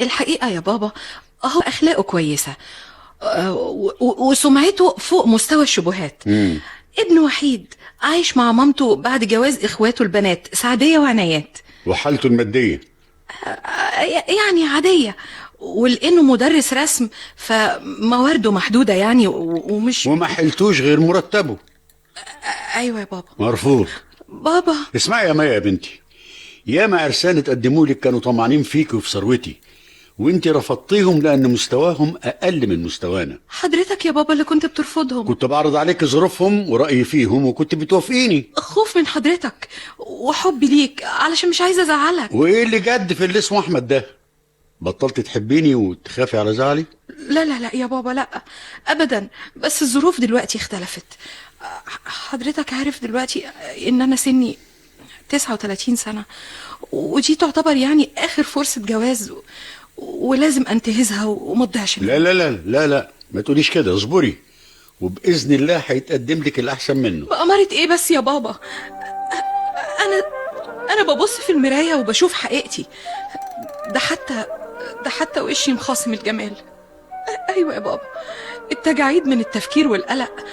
الحقيقة يا بابا هو أخلاقه كويسة، وسمعته فوق مستوى الشبهات. ابن وحيد عايش مع مامته بعد جواز إخواته البنات سعدية وعنايات. وحالته المادية؟ يعني عادية، ولأنه مدرس رسم فموارده محدودة يعني وما حلتوش غير مرتبه. أيوة يا بابا. مرفوض. بابا اسمعي يا مايا يا بنتي، ياما عرسان اتقدموا لك كانوا طمعانين فيك وفي ثروتي، وانت رفضتيهم لان مستواهم اقل من مستوانا. حضرتك يا بابا اللي كنت بترفضهم. كنت بعرض عليك ظروفهم ورأيي فيهم وكنت بتوافقيني. خوف من حضرتك وحبي ليك علشان مش عايزة ازعلك. وايه اللي جد في اللي اسمه احمد ده؟ بطلت تحبيني وتخافي على زعلي؟ لا لا لا يا بابا، لا ابدا، بس الظروف دلوقتي اختلفت. حضرتك عارف دلوقتي ان انا سني 39 سنة، ودي تعتبر يعني اخر فرصة جواز، ولازم انتهزها وما تضيعش. لا لا لا لا لا، ما تقوليش كده، اصبري وباذن الله هيتقدم لك الاحسن منه. بأمارة ايه بس يا بابا؟ انا ببص في المراية وبشوف حقيقتي. ده حتى وشي مخاصم الجمال. ايوه يا بابا، التجاعيد من التفكير والقلق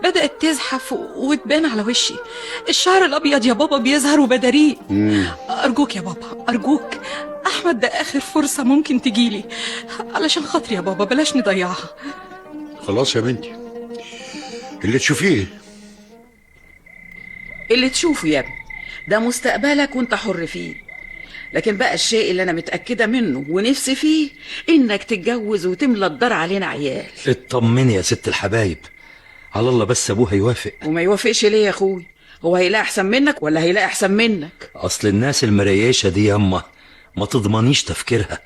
بدأت تزحف وتبان على وشي. الشعر الابيض يا بابا بيظهر وبداريه. ارجوك يا بابا، ارجوك، احمد ده اخر فرصة ممكن تجيلي، علشان خاطري يا بابا بلاش نضيعها. خلاص يا بنتي، اللي تشوفيه. اللي تشوفه يا ابني ده مستقبلك وانت حر فيه، لكن بقى الشيء اللي انا متأكدة منه ونفسي فيه انك تتجوز وتملى الدار علينا عيال. اطمني يا ست الحبايب، على الله بس ابوها يوافق. وما يوافقش ليه يا اخوي؟ هو هيلاقي احسن منك ولا هيلاقي احسن منك؟ اصل الناس المريشة دي ياما ما تضمنيش تفكيرها،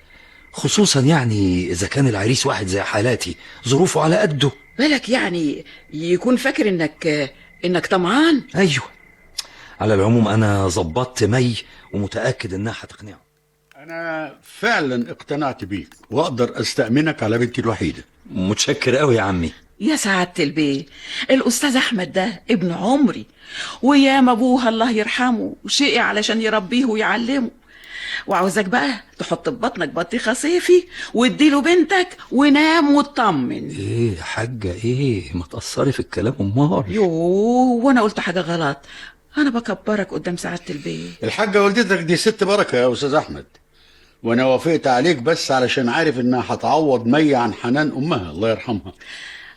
خصوصا يعني اذا كان العريس واحد زي حالاتي ظروفه على قده. بالك يعني يكون فاكر انك طمعان؟ ايوه، على العموم انا ظبطت مي ومتأكد انها هتقنعه. انا فعلا اقتنعت بيك واقدر استأمنك على بنتي الوحيدة. متشكر قوي يا عمي. يا سعادة البيه، الأستاذ أحمد ده ابن عمري، وياما أبوها الله يرحمه شقي علشان يربيه ويعلمه، وعاوزك بقى تحط في بطنك بطيخة صيفي واديله بنتك ونام واطمن. ايه يا حاجة، ايه ما تقصري في الكلام امال. يوه، وانا قلت حاجة غلط؟ انا بكبرك قدام سعادة البيه. الحاجة والدتك دي ست بركة يا استاذ احمد، وانا وافقت عليك بس علشان عارف انها هتعوض مي عن حنان امها الله يرحمها.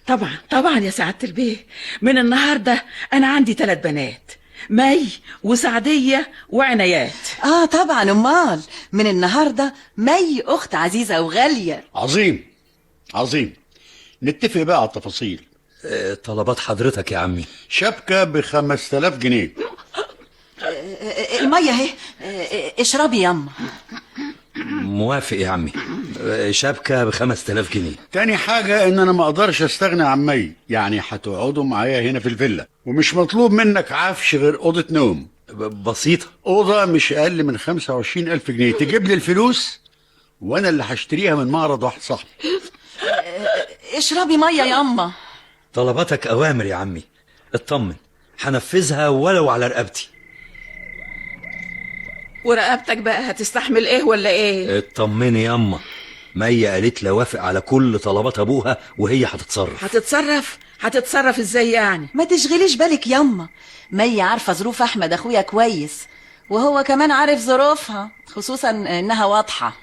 طبعا طبعا يا سعادة البيه، من النهاردة انا عندي 3 بنات، مي وسعدية وعنايات. طبعا، امال من النهارده مي اخت عزيزه وغاليه. عظيم عظيم. نتفق بقى على التفاصيل. طلبات حضرتك يا عمي. شبكة ب5000 جنيه. الميه اهي، اشربي يما. موافق يا عمي، شبكة ب5000 جنيه. تاني حاجة ان انا ما اقدرش استغنى عن مي، يعني هتقعدوا معايا هنا في الفيلا، ومش مطلوب منك عفش غير اوضة نوم بسيطة. اوضة مش اقل من 25,000 جنيه. تجيب لي الفلوس وانا اللي هشتريها من معرض واحد صاحبي. اشربي ميه يما. طلباتك اوامر يا عمي، اطمن هنفذها ولو على رقبتي. ورقبتك بقى هتستحمل ايه ولا ايه؟ اطمني ياما، مي قالت لي وافق على كل طلبات ابوها وهي هتتصرف. هتتصرف ازاي يعني؟ ما تشغليش بالك يما، مي عارفه ظروف احمد اخويا كويس، وهو كمان عارف ظروفها، خصوصا انها واضحه.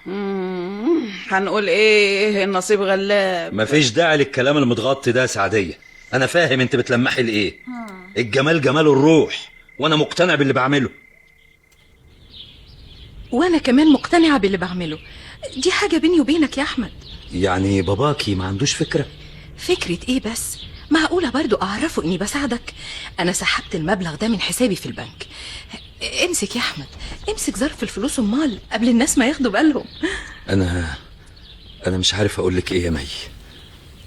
هنقول ايه؟ النصيب غلاب. مفيش داعي للكلام المتغطي ده يا سعدية، انا فاهم انت بتلمحي لايه. الجمال جمال الروح، وانا مقتنع باللي بعمله. وانا كمان مقتنعة باللي بعمله، دي حاجة بيني وبينك يا احمد. يعني باباكي ما عندوش فكرة؟ فكرة ايه بس؟ معقولة برضو اعرفه اني بساعدك؟ انا سحبت المبلغ ده من حسابي في البنك. امسك يا احمد، امسك ظرف الفلوس امال قبل الناس ما ياخدوا بالهم. انا مش عارف اقولك ايه يا مي،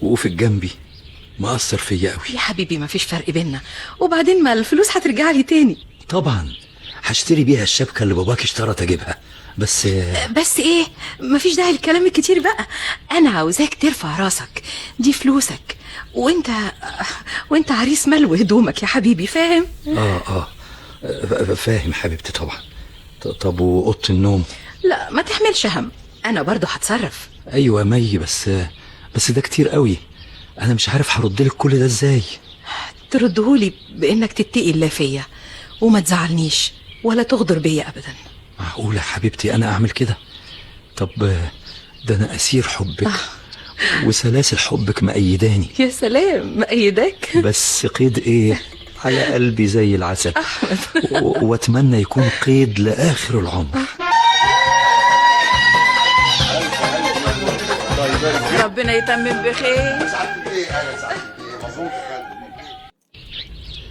وقوفك جنبي مأثر فيا قوي. يا حبيبي ما فيش فرق بينا، وبعدين ما الفلوس هترجع لي تاني. طبعا هشتري بيها الشبكة اللي باباك اشترط اجيبها، بس ايه؟ مفيش داعي للكلام الكتير بقى. انا عاوزاك ترفع راسك، دي فلوسك، وانت عريس ملو هدومك يا حبيبي، فاهم؟ فاهم حبيبتي طبعا. طب وأوضة النوم؟ لا ما تحملش هم، انا برضو هتصرف. ايوه مي، بس ده كتير قوي. انا مش عارف هردلك كل ده ازاي. تردهولي بانك تتقي الله فيا وما تزعلنيش ولا تغدر بيا ابدا. معقولة يا حبيبتي انا اعمل كده؟ طب ده انا اسير حبك وسلاسل حبك مأيداني. يا سلام، مأيداك. بس قيد ايه على قلبي زي العسل. واتمنى يكون قيد لاخر العمر. ربنا يتمم بخير.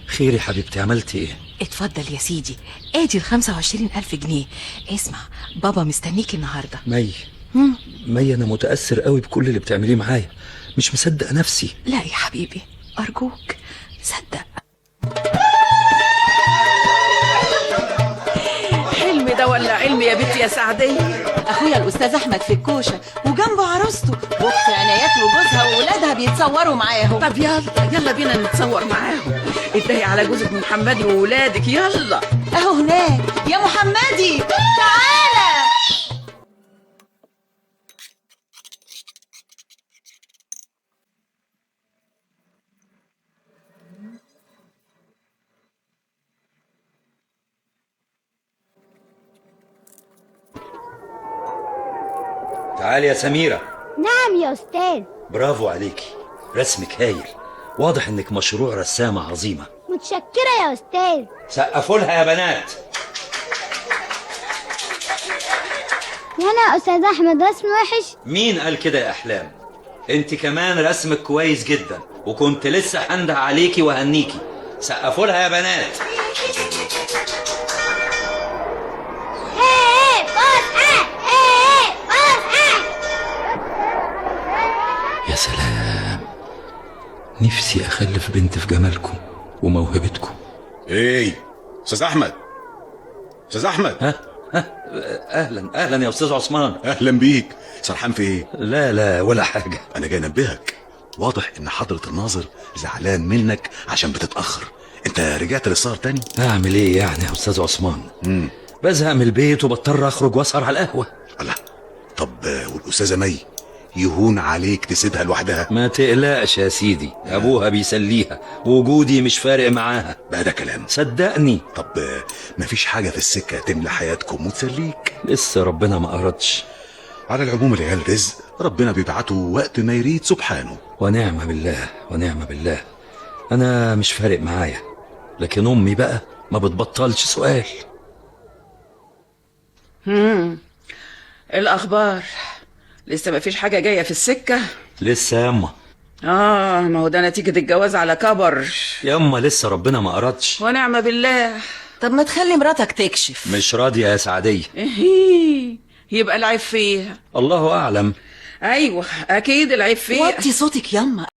خير يا حبيبتي، عملتي ايه؟ اتفضل يا سيدي، ادي 25,000 جنيه. اسمع، بابا مستنيك النهارده. مي انا متأثر قوي بكل اللي بتعمليه معايا، مش مصدق نفسي. لا يا حبيبي، ارجوك صدق. حلم ده ولا علم يا بنتي يا سعدية؟ اخويا الاستاذ احمد في الكوشه وجنبه عروسته واخت عنايات وجوزها واولادها بيتصوروا معاهم. طب يلا بينا نتصور معاهم. اتهي على جوزك محمدي وولادك، يلا. اهو هناك يا محمدي، تعالى. تعالي يا سميرة. نعم يا أستاذ. برافو عليكي، رسمك هايل. واضح انك مشروع رسامة عظيمة. متشكرة يا أستاذ. سقفوا لها يا بنات. هنا يا أستاذ أحمد رسم وحش؟ مين قال كده يا احلام؟ انت كمان رسمك كويس جدا، وكنت لسه هنده عليكي وهنيكي. سقفوا لها يا بنات. يا سلام، نفسي اخلف بنت في جمالكم وموهبتكم. ايه استاذ احمد، استاذ احمد. ها اهلا يا استاذ عثمان. اهلا بيك. سرحان في ايه؟ لا ولا حاجه. انا جاي انبهك، واضح ان حضرة الناظر زعلان منك عشان بتتاخر. انت رجعت للسهر تاني؟ اعمل ايه يعني يا استاذ عثمان؟ بزهق من البيت وبضطر اخرج واسهر على القهوه. الله. طب والاستاذه مي يهون عليك تسيبها لوحدها؟ ما تقلقش يا سيدي، ابوها بيسليها، وجودي مش فارق معاها. بقى ده كلام؟ صدقني. طب مفيش حاجه في السكه تملى حياتكم وتسليك؟ لسه ربنا ما أردش. على العموم العيال رزق ربنا بيبعته وقت ما يريد سبحانه. ونعم بالله ونعم بالله. انا مش فارق معايا، لكن امي بقى ما بتبطلش سؤال. الأخبار لسه ما فيش حاجة جاية في السكة؟ لسه ياما. ما هو ده نتيجة الجواز على كبر. ياما لسه ربنا ما أردش. ونعم بالله. طب ما تخلي مراتك تكشف. مش راضية يا سعدية. يبقى العيب فيها. الله أعلم. أيوة أكيد العيب فيها. وطي صوتك ياما.